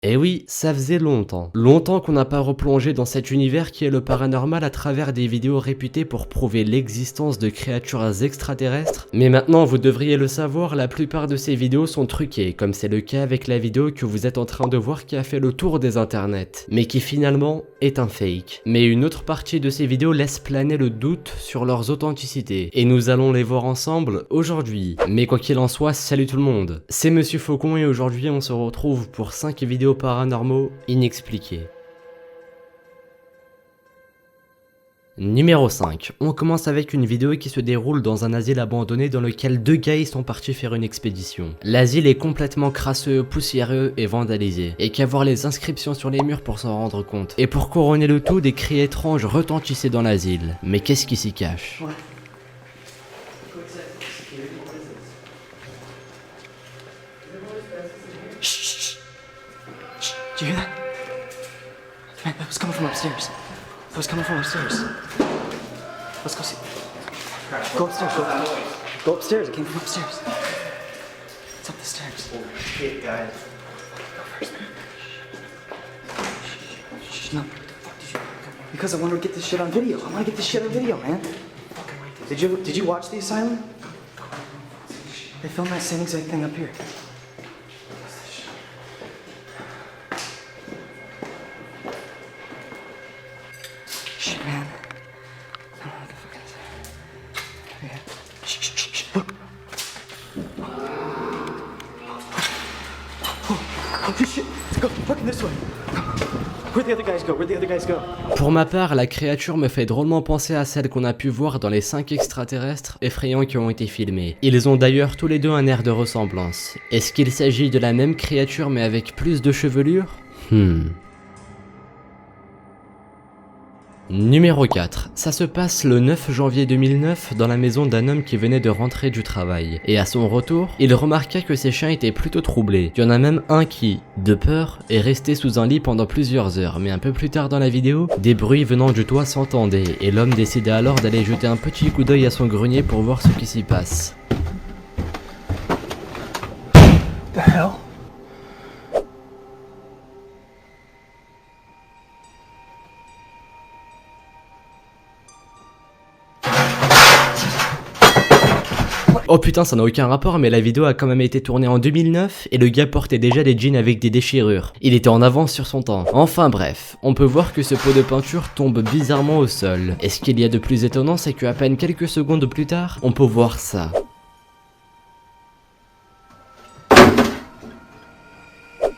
Eh oui, ça faisait longtemps. Longtemps qu'on n'a pas replongé dans cet univers qui est le paranormal à travers des vidéos réputées pour prouver l'existence de créatures extraterrestres. Mais maintenant, vous devriez le savoir, la plupart de ces vidéos sont truquées, comme c'est le cas avec la vidéo que vous êtes en train de voir qui a fait le tour des internets, mais qui finalement est un fake. Mais une autre partie de ces vidéos laisse planer le doute sur leurs authenticités, et nous allons les voir ensemble aujourd'hui. Mais quoi qu'il en soit, salut tout le monde, c'est Monsieur Faucon et aujourd'hui on se retrouve pour 5 vidéos paranormaux inexpliqués. Numéro 5. On commence avec une vidéo qui se déroule dans un asile abandonné dans lequel deux gars sont partis faire une expédition. L'asile est complètement crasseux, poussiéreux et vandalisé, et qu'à voir les inscriptions sur les murs pour s'en rendre compte. Et pour couronner le tout, des cris étranges retentissaient dans l'asile. Mais qu'est-ce qui s'y cache? Did you hear that? Man, that was coming from upstairs. That was coming from upstairs. Let's go see. Go upstairs. Go upstairs. It came from upstairs. It's up the stairs. Oh shit, guys. Go first, man. Shh, no. What the fuck did you? Because I want to get this shit on video. I want to get this shit on video, man. Did you watch The Asylum? They filmed that same exact thing up here. Shit, man. I don't know what the fuck is that. Yeah. Shh. Look. Oh, shit. Let's go. Fucking this way. Where'd the other guys go? Where'd the other guys go? Pour ma part, la créature me fait drôlement penser à celle qu'on a pu voir dans les 5 extraterrestres effrayants qui ont été filmés. Ils ont d'ailleurs tous les deux un air de ressemblance. Est-ce qu'il s'agit de la même créature mais avec plus de chevelure? Numéro 4. Ça se passe le 9 janvier 2009 dans la maison d'un homme qui venait de rentrer du travail. Et à son retour, il remarqua que ses chiens étaient plutôt troublés. Il y en a même un qui, de peur, est resté sous un lit pendant plusieurs heures. Mais un peu plus tard dans la vidéo, des bruits venant du toit s'entendaient. Et l'homme décida alors d'aller jeter un petit coup d'œil à son grenier pour voir ce qui s'y passe. The hell? Oh putain, ça n'a aucun rapport, mais la vidéo a quand même été tournée en 2009 et le gars portait déjà des jeans avec des déchirures. Il était en avance sur son temps. Enfin bref, on peut voir que ce pot de peinture tombe bizarrement au sol. Et ce qu'il y a de plus étonnant, c'est qu'à peine quelques secondes plus tard, on peut voir ça.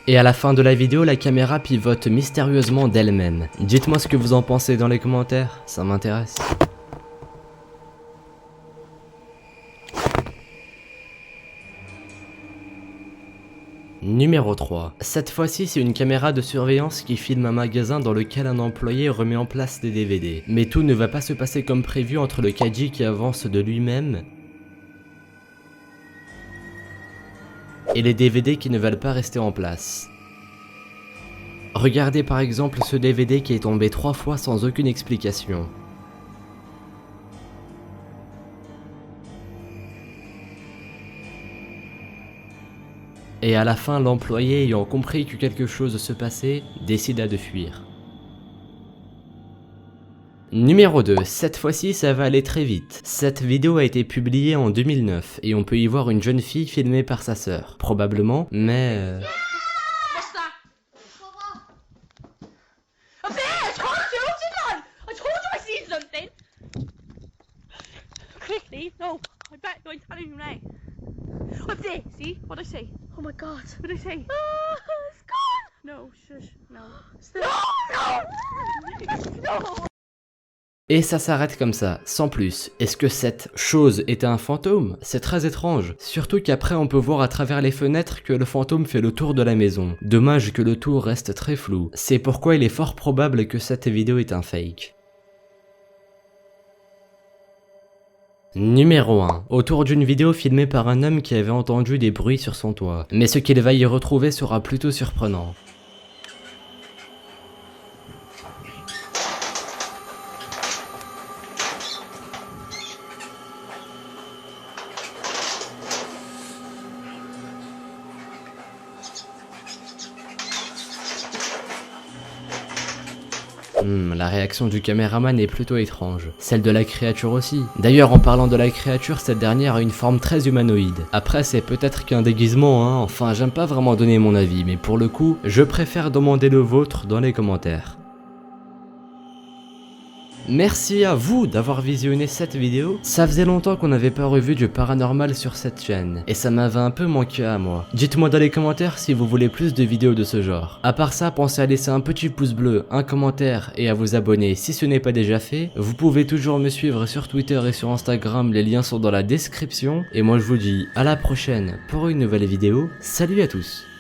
Et à la fin de la vidéo, la caméra pivote mystérieusement d'elle-même. Dites-moi ce que vous en pensez dans les commentaires, ça m'intéresse. Numéro 3. Cette fois-ci, c'est une caméra de surveillance qui filme un magasin dans lequel un employé remet en place des DVD. Mais tout ne va pas se passer comme prévu entre le caddie qui avance de lui-même et les DVD qui ne veulent pas rester en place. Regardez par exemple ce DVD qui est tombé 3 fois sans aucune explication. Et à la fin, l'employé ayant compris que quelque chose se passait, décida de fuir. Numéro 2, cette fois-ci ça va aller très vite. Cette vidéo a été publiée en 2009 et on peut y voir une jeune fille filmée par sa sœur. Probablement, mais... What's that? Up there! I told you! Didn't I? I told you I seen something! Quickly! No! I bet I'm telling you now. Up there! See? What'd I say? Oh my god! What'd I say? It's gone! No, shush, no. No! No! Et ça s'arrête comme ça, sans plus. Est-ce que cette chose était un fantôme? C'est très étrange. Surtout qu'après on peut voir à travers les fenêtres que le fantôme fait le tour de la maison. Dommage que le tout reste très flou. C'est pourquoi il est fort probable que cette vidéo est un fake. Numéro 1. Autour d'une vidéo filmée par un homme qui avait entendu des bruits sur son toit. Mais ce qu'il va y retrouver sera plutôt surprenant. La réaction du caméraman est plutôt étrange. Celle de la créature aussi. D'ailleurs, en parlant de la créature, cette dernière a une forme très humanoïde. Après, c'est peut-être qu'un déguisement, hein. Enfin, j'aime pas vraiment donner mon avis, mais pour le coup, je préfère demander le vôtre dans les commentaires. Merci à vous d'avoir visionné cette vidéo. Ça faisait longtemps qu'on n'avait pas revu du paranormal sur cette chaîne, et ça m'avait un peu manqué à moi. Dites-moi dans les commentaires si vous voulez plus de vidéos de ce genre. À part ça, pensez à laisser un petit pouce bleu, un commentaire et à vous abonner si ce n'est pas déjà fait. Vous pouvez toujours me suivre sur Twitter et sur Instagram, les liens sont dans la description. Et moi je vous dis à la prochaine pour une nouvelle vidéo. Salut à tous!